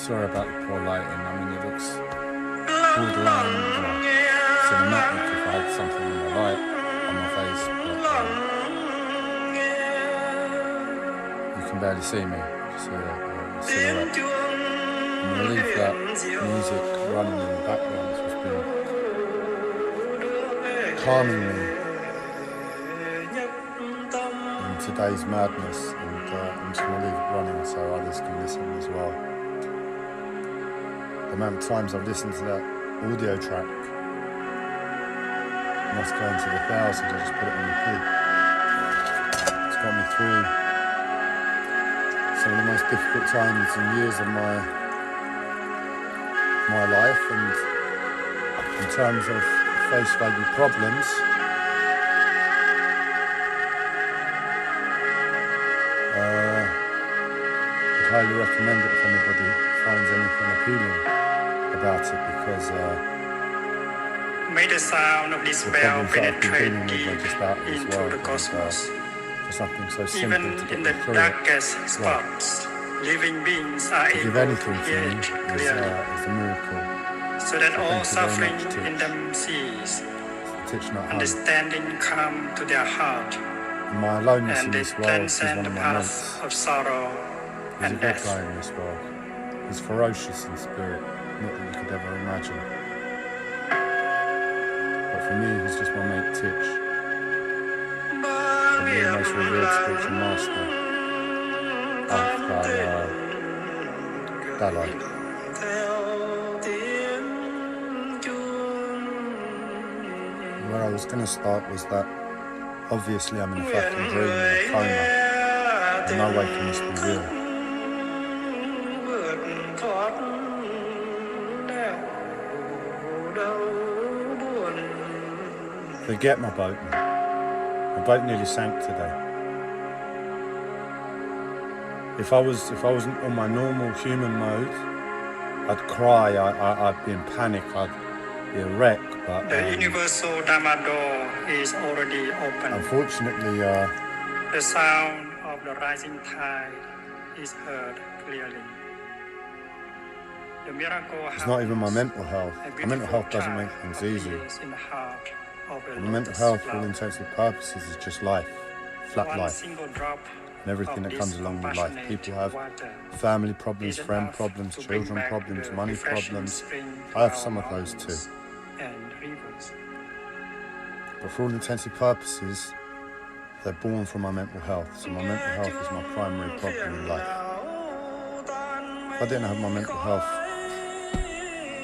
Sorry about the poor lighting. I mean, it looks borderline cinematic if I had something in the light on my face, but you can barely see me. Just a silhouette. I'm going to leave that music running in the background. It's just been calming me in today's madness, and I'm just going to leave it running so others can listen as well. The amount of times I've listened to that audio track must go into the thousands. I just put it on repeat. It's got me through some of the most difficult times and years of my life, and in terms of face value problems, I'd highly recommend it if anybody finds anything appealing about it, because may the sound of this bell penetrate deep into the cosmos. For something so simple Even to in get the through darkest spots, living beings are to give able to anything to hear me it is clearly, a miracle. so that So all thank you very suffering much, Titch. in them cease, Titch Not Home. understanding come to their heart, And my aloneness in and they this world is transcend one the of my paths mates. of sorrow He's a and good death. guy in this world. He's ferocious in spirit, not that you could ever imagine. But for me, he's just my mate Titch. Probably the most revered spiritual master after Dalai. Where I was going to start was that obviously I'm in a fucking dream, in a coma, and no way can this be real. Forget my boat. My boat nearly sank today. If I wasn't on my normal human mode, I'd cry, I'd be in panic, I'd be a wreck, but The universal Dharma door is already open. unfortunately, The sound of the rising tide is heard clearly. The miracle it's not even my mental health. My mental health doesn't make things easy. In the heart of a My mental lotus health, for all flower. intents and purposes, is just life, flat One life, single drop and everything of that comes this along with life. compassionate People have water family problems, is friend enough problems, to bring children back problems, the money refreshing problems. spring to I have our some of those too. mountains and rivers. But for all intents and purposes, they're born from my mental health. So my mental health is my primary problem in life. If I didn't have my mental health,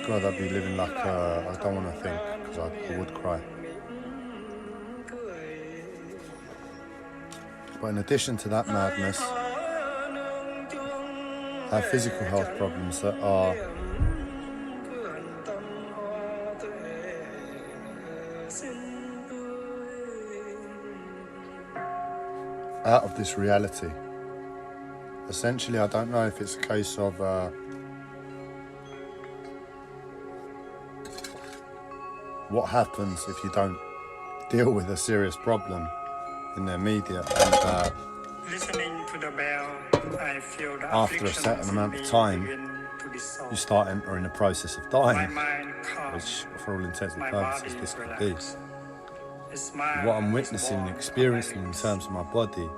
God, I'd be living like I don't want to think, because I would cry. But in addition to that madness, I have physical health problems that are out of this reality. Essentially, I don't know if it's a case of what happens if you don't deal with a serious problem in the media, and Listening to the bell, I feel the after a afflictions certain in amount of me time, begin to dissolve. you start entering the process of My dying, mind calm, which for all intents and my purposes body this could be. relax. A smile What I'm is witnessing born and on experiencing my in lips. terms of my body,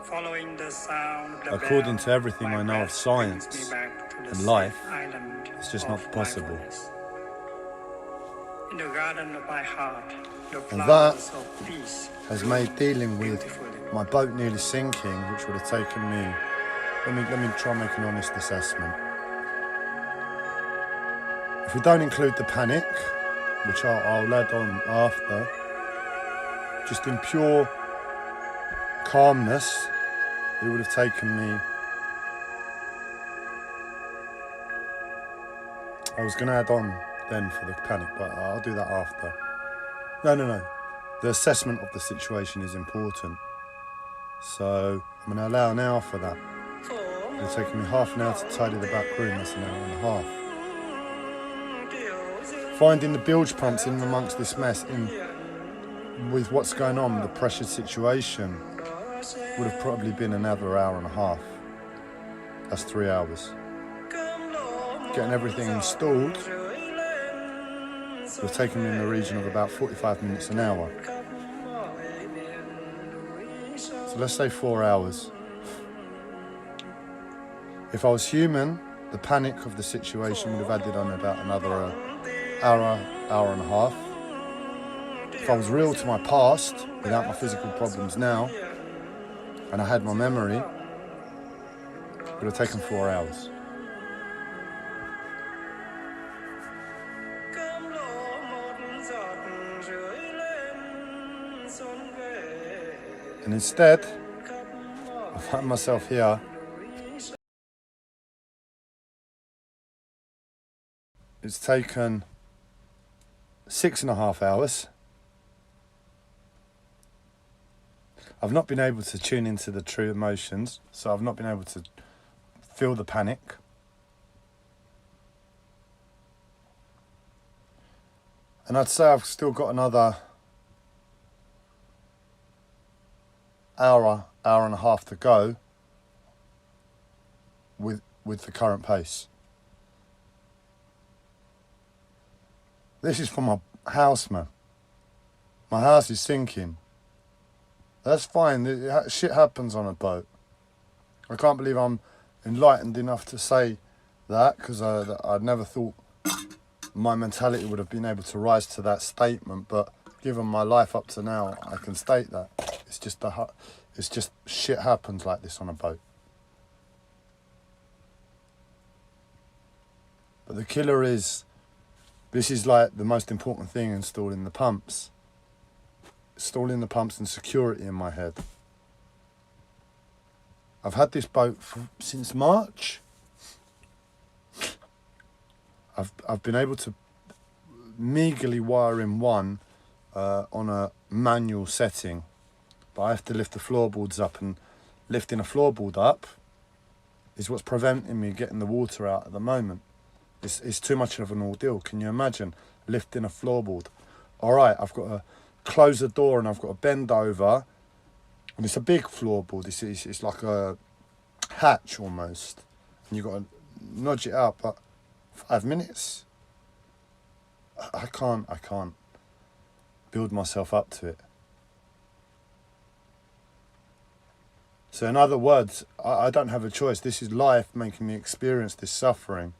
Following the sound of the according bell, to everything my I know of breath science brings me back to the and safe life, island it's just of not possible. mindfulness. In the garden of my heart, the And flowers of peace has bloom made dealing with beautifully. my boat nearly sinking, which would have taken me, let me try and make an honest assessment. If we don't include the panic, which I'll add on after, just in pure calmness, it would have taken me, I was going to add on then for the panic, but I'll do that after. No. The assessment of the situation is important. So I'm going to allow an hour for that. It'll take me half an hour to tidy the back room, that's an hour and a half. Finding the bilge pumps in amongst this mess, with what's going on, the pressured situation, would have probably been another hour and a half. That's 3 hours. getting everything installed would have taken me in the region of about 45 minutes an hour. So let's say 4 hours. If I was human, the panic of the situation would have added on about another hour, hour and a half. If I was real to my past, without my physical problems now, and I had my memory, it would have taken 4 hours. And instead, I find myself here. It's taken 6.5 hours. I've not been able to tune into the true emotions, so I've not been able to feel the panic. And I'd say I've still got another hour, hour and a half to go with the current pace. This is for my house, man. My house is sinking. That's fine. Shit happens on a boat. I can't believe I'm enlightened enough to say that, because I'd never thought my mentality would have been able to rise to that statement. But given my life up to now, I can state that. It's just shit happens like this on a boat. But the killer is, this is like the most important thing, installing the pumps. Installing the pumps and security in my head. I've had this boat since March. I've been able to meagerly wire in one on a manual setting, but I have to lift the floorboards up, and lifting a floorboard up is what's preventing me getting the water out at the moment. It's too much of an ordeal. Can you imagine lifting a floorboard? All right, I've got to close the door and I've got to bend over, and it's a big floorboard. It's like a hatch almost, and you've got to nudge it up. But 5 minutes, I can't build myself up to it. So in other words, I don't have a choice. This is life making me experience this suffering.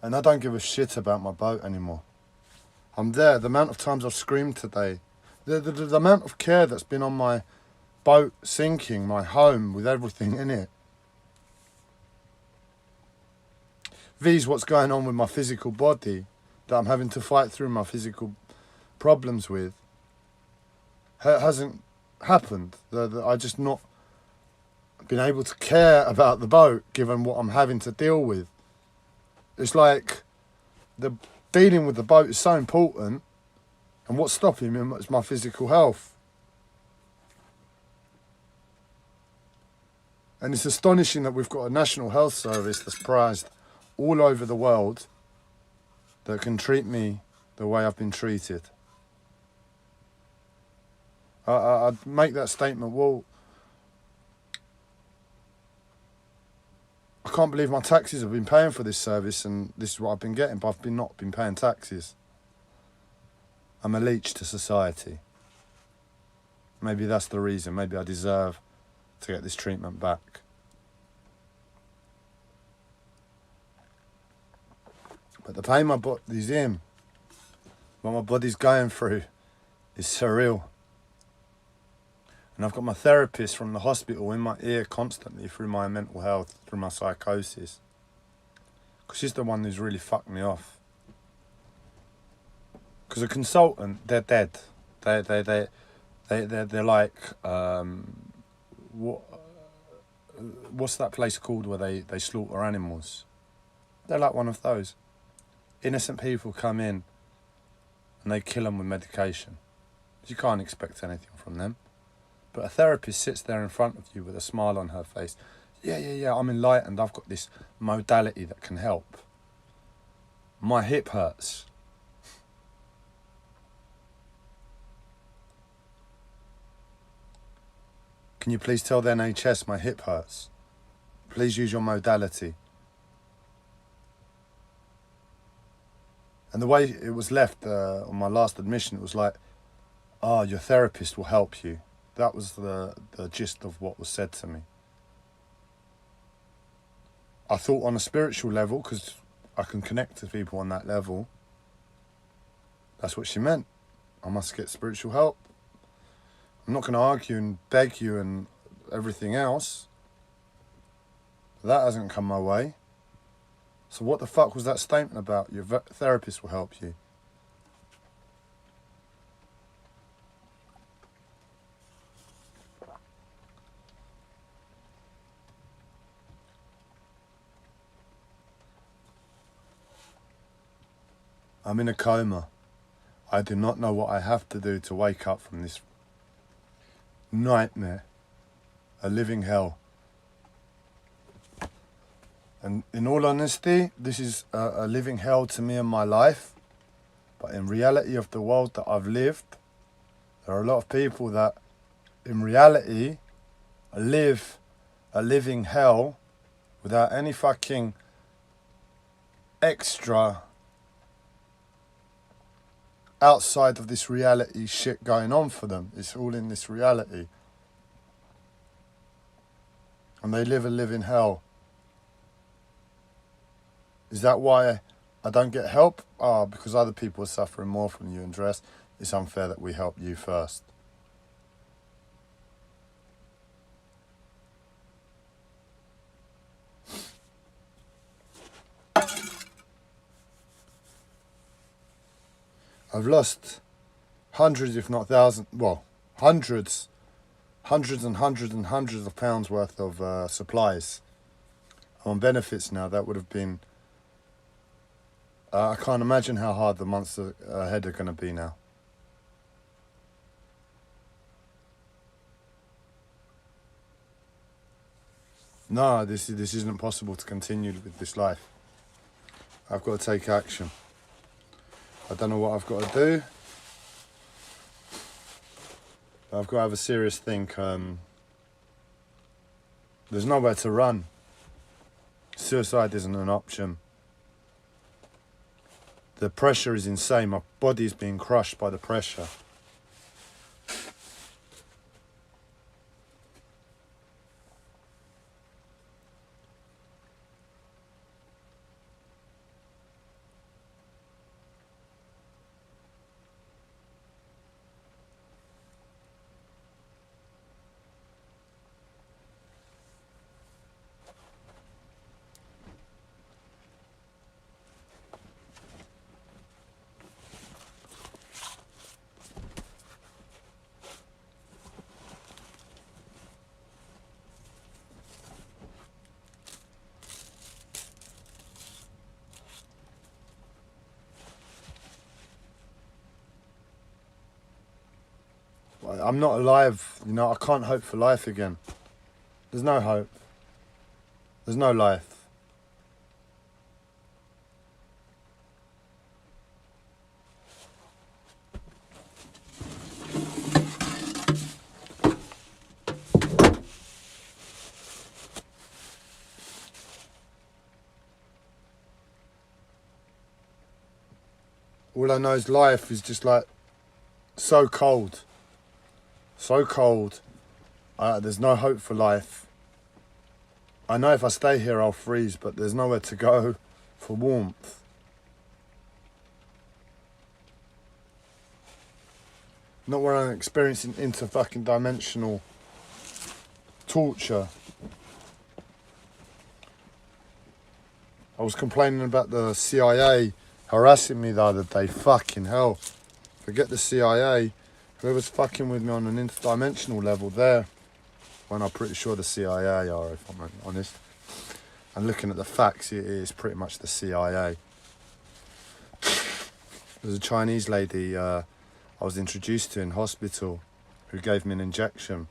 And I don't give a shit about my boat anymore. I'm there. The amount of times I've screamed today, the amount of care that's been on my boat sinking, my home with everything in it. V's what's going on with my physical body that I'm having to fight through my physical problems with. Hasn't happened. I just not been able to care about the boat given what I'm having to deal with. It's like the dealing with the boat is so important, and what's stopping me is my physical health. And it's astonishing that we've got a National Health Service that's prized all over the world that can treat me the way I've been treated. I'd make that statement, well, I can't believe my taxes have been paying for this service and this is what I've been getting, but I've not been paying taxes. I'm a leech to society. Maybe that's the reason. Maybe I deserve to get this treatment back. But the pain my body's in, what my body's going through, is surreal. And I've got my therapist from the hospital in my ear constantly through my mental health, through my psychosis. Because she's the one who's really fucked me off. Because a consultant, they're dead. They're like, what's that place called where they slaughter animals? They're like one of those. Innocent people come in and they kill them with medication. You can't expect anything from them. But a therapist sits there in front of you with a smile on her face. Yeah, I'm enlightened. I've got this modality that can help. My hip hurts. Can you please tell the NHS my hip hurts? Please use your modality. And the way it was left on my last admission, it was like, your therapist will help you. That was the gist of what was said to me. I thought on a spiritual level, because I can connect to people on that level, that's what she meant. I must get spiritual help. I'm not going to argue and beg you and everything else. That hasn't come my way. So what the fuck was that statement about? Your therapist will help you. I'm in a coma. I do not know what I have to do to wake up from this nightmare, a living hell. And in all honesty, this is a living hell to me in my life. But in reality of the world that I've lived, there are a lot of people that in reality live a living hell without any fucking extra outside of this reality shit going on for them. It's all in this reality. And they live a living hell. Is that why I don't get help? Because other people are suffering more from you, Andreas. It's unfair that we help you first. I've lost hundreds, if not thousands, hundreds and hundreds of pounds worth of supplies. I'm on benefits now. That would have been... I can't imagine how hard the months ahead are going to be now. No, this isn't possible to continue with this life. I've got to take action. I don't know what I've got to do. But I've got to have a serious think. There's nowhere to run. Suicide isn't an option. The pressure is insane. My body is being crushed by the pressure. I'm not alive, you know, I can't hope for life again. There's no hope. There's no life. All I know is life is just like so cold. So cold. There's no hope for life. I know if I stay here I'll freeze, but there's nowhere to go for warmth. Not where I'm experiencing fucking dimensional torture. I was complaining about the CIA harassing me the other day. Fucking hell. Forget the CIA. Whoever's fucking with me on an interdimensional level there, when I'm pretty sure the CIA are, if I'm honest. And looking at the facts, it is pretty much the CIA. There's a Chinese lady I was introduced to in hospital who gave me an injection.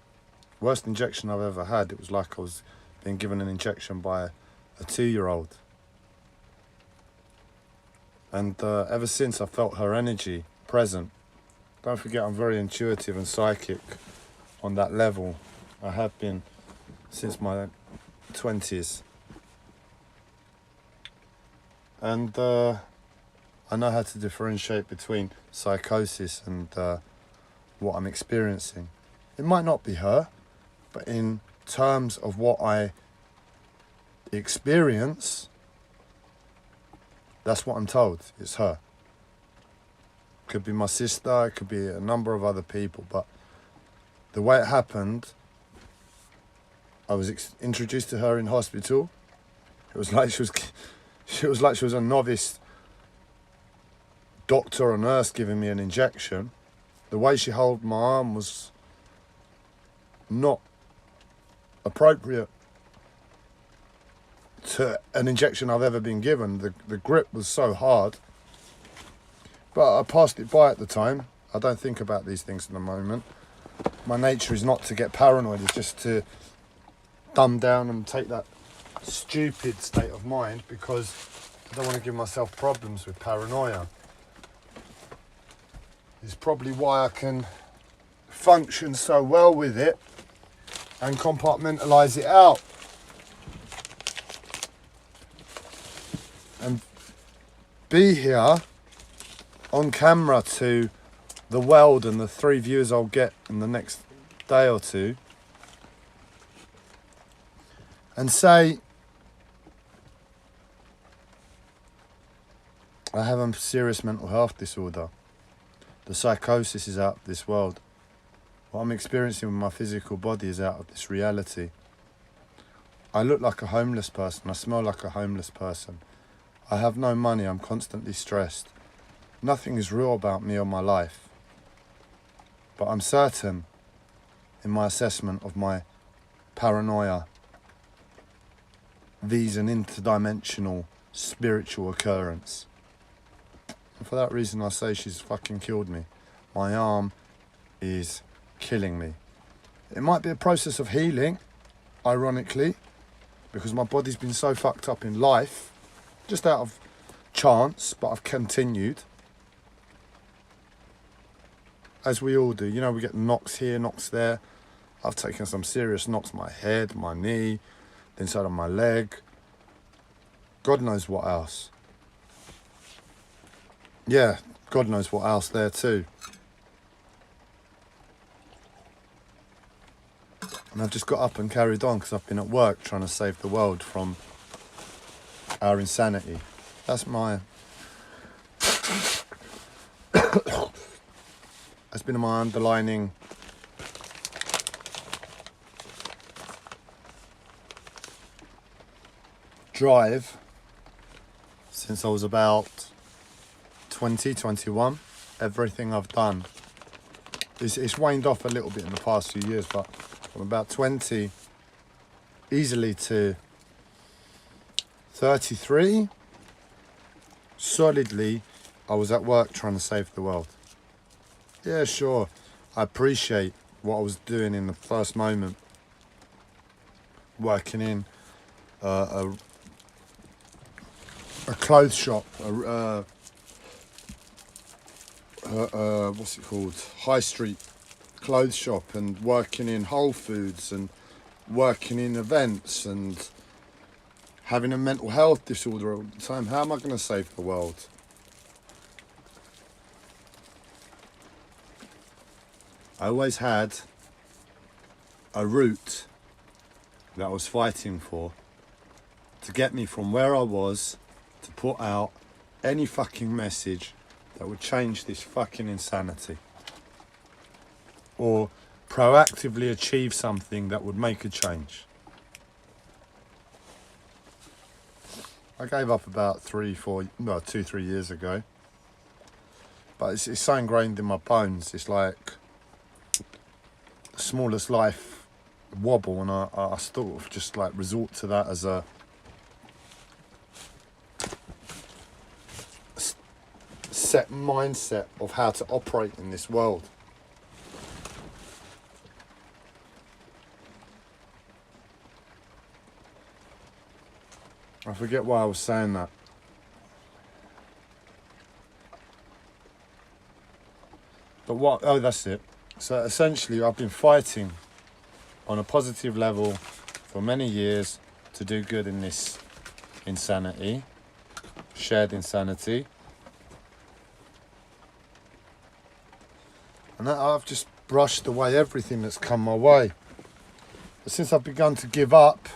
Worst injection I've ever had. It was like I was being given an injection by a 2-year-old. And ever since I felt her energy present. Don't forget I'm very intuitive and psychic on that level. I have been since my 20s. And I know how to differentiate between psychosis and what I'm experiencing. It might not be her, but in terms of what I experience, that's what I'm told. It's her. Could be my sister, it could be a number of other people, but the way it happened, I was introduced to her in hospital. It was like she was a novice doctor or nurse giving me an injection. The way she held my arm was not appropriate to an injection I've ever been given. The grip was so hard. But I passed it by at the time. I don't think about these things in the moment. My nature is not to get paranoid, it's just to dumb down and take that stupid state of mind, because I don't want to give myself problems with paranoia. It's probably why I can function so well with it and compartmentalise it out. And be here on camera to the world and the 3 views I'll get in the next day or two, and say I have a serious mental health disorder. The psychosis is out of this world. What I'm experiencing with my physical body is out of this reality. I look like a homeless person. I smell like a homeless person. I have no money. I'm constantly stressed. Nothing is real about me or my life. But I'm certain in my assessment of my paranoia. These an interdimensional spiritual occurrence. And for that reason I say she's fucking killed me. My arm is killing me. It might be a process of healing, ironically, because my body's been so fucked up in life, just out of chance, but I've continued. As we all do, you know, we get knocks here, knocks there. I've taken some serious knocks, my head, my knee, the inside of my leg. God knows what else. Yeah, God knows what else there too. And I've just got up and carried on because I've been at work trying to save the world from our insanity. That's my... That's been my underlining drive since I was about 20, 21. Everything I've done. It's waned off a little bit in the past few years, but from about 20 easily to 33, solidly, I was at work trying to save the world. Yeah, sure, I appreciate what I was doing in the first moment, working in a clothes shop, what's it called, high street clothes shop, and working in Whole Foods and working in events and having a mental health disorder all the time. How am I going to save the world? I always had a route that I was fighting for to get me from where I was to put out any fucking message that would change this fucking insanity, or proactively achieve something that would make a change. I gave up about 2, 3 years ago, but it's so ingrained in my bones. It's like the smallest life wobble, and I sort of just like resort to that as a set mindset of how to operate in this world. I forget why I was saying that. But what, oh, that's it. So essentially I've been fighting on a positive level for many years to do good in this insanity, shared insanity. And that I've just brushed away everything that's come my way. But since I've begun to give up,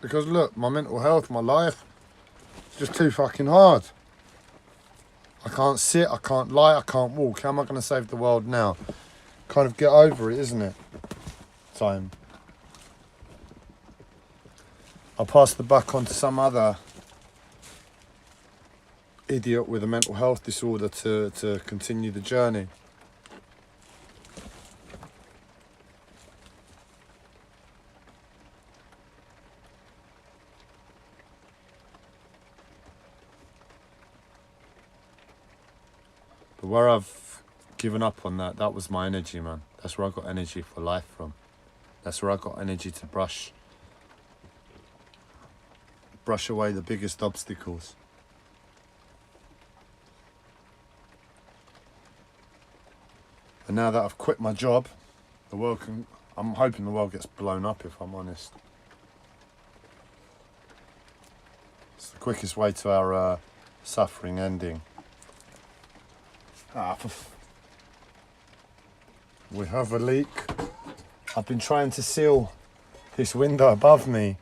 because look, my mental health, my life, it's just too fucking hard. I can't sit, I can't lie, I can't walk. How am I going to save the world now? Kind of get over it, isn't it? Time. I'll pass the buck on to some other idiot with a mental health disorder to continue the journey. But where I've given up on that was my energy, man. That's where I got energy for life from. That's where I got energy to brush away the biggest obstacles. And now that I've quit my job, I'm hoping the world gets blown up, if I'm honest. It's the quickest way to our suffering ending. We have a leak. I've been trying to seal this window above me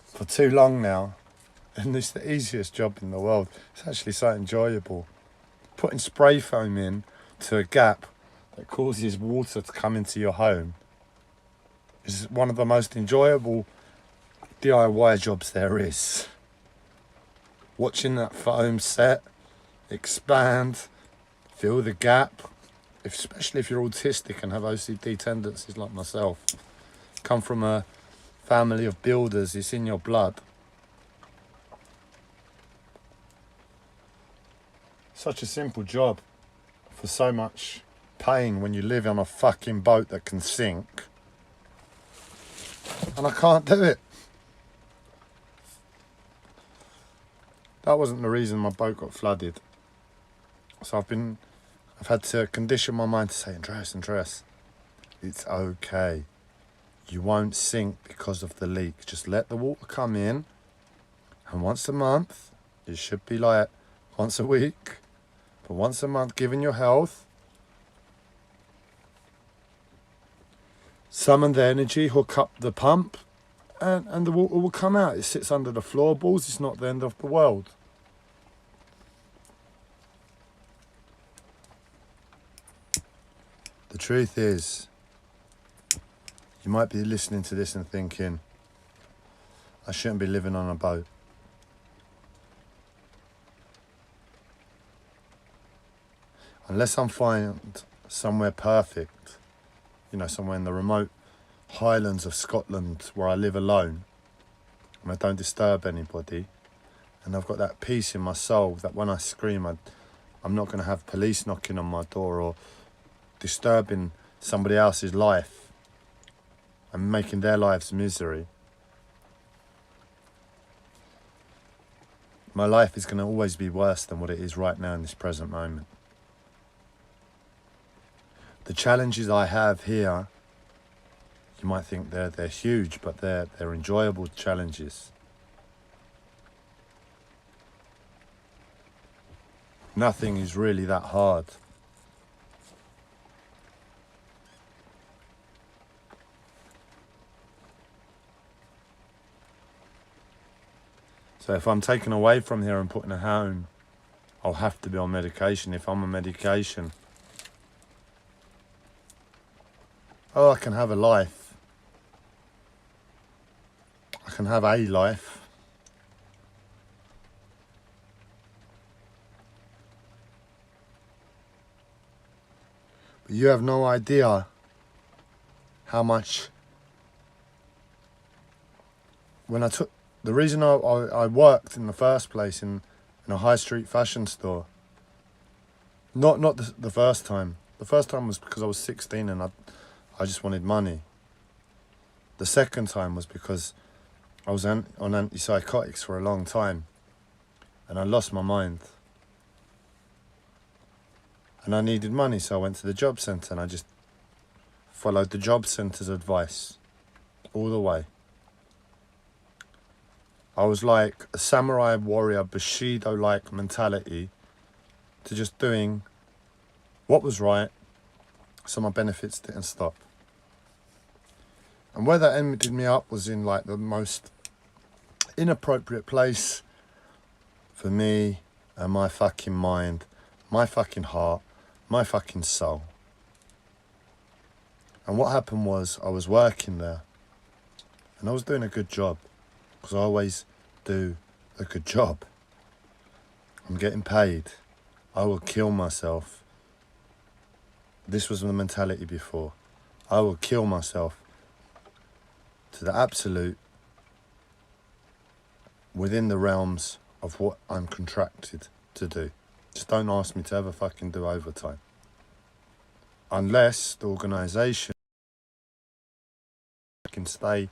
for too long now, and it's the easiest job in the world. It's actually so enjoyable. Putting spray foam in to a gap that causes water to come into your home is one of the most enjoyable DIY jobs there is. Watching that foam set, expand, fill the gap, especially if you're autistic and have OCD tendencies like myself. Come from a family of builders, it's in your blood. Such a simple job for so much pain when you live on a fucking boat that can sink. And I can't do it. That wasn't the reason my boat got flooded. So I've had to condition my mind to say, Andreas, it's okay. You won't sink because of the leak. Just let the water come in. And once a month, it should be like once a week, but once a month, given your health, summon the energy, hook up the pump, and the water will come out. It sits under the floorboards. It's not the end of the world. The truth is, you might be listening to this and thinking, I shouldn't be living on a boat. Unless I'm find somewhere perfect, somewhere in the remote highlands of Scotland where I live alone and I don't disturb anybody, and I've got that peace in my soul that when I scream, I'm not going to have police knocking on my door or disturbing somebody else's life and making their lives misery. My life is going to always be worse than what it is right now in this present moment. The challenges I have here, you might think they're huge, but they're enjoyable challenges. Nothing is really that hard. So if I'm taken away from here and put in a home, I'll have to be on medication. If I'm on medication, I can have a life. I can have a life. But you have no idea how much. The reason I worked in the first place in a high street fashion store, not the first time. The first time was because I was 16 and I just wanted money. The second time was because I was on antipsychotics for a long time and I lost my mind. And I needed money, so I went to the job centre and I just followed the job centre's advice all the way. I was like a samurai warrior Bushido-like mentality to just doing what was right so my benefits didn't stop. And where that ended me up was in like the most inappropriate place for me and my fucking mind, my fucking heart, my fucking soul. And what happened was I was working there and I was doing a good job, because I always do a good job. I'm getting paid. I will kill myself. This was the mentality before. I will kill myself to the absolute within the realms of what I'm contracted to do. Just don't ask me to ever fucking do overtime. Unless the organisation can stay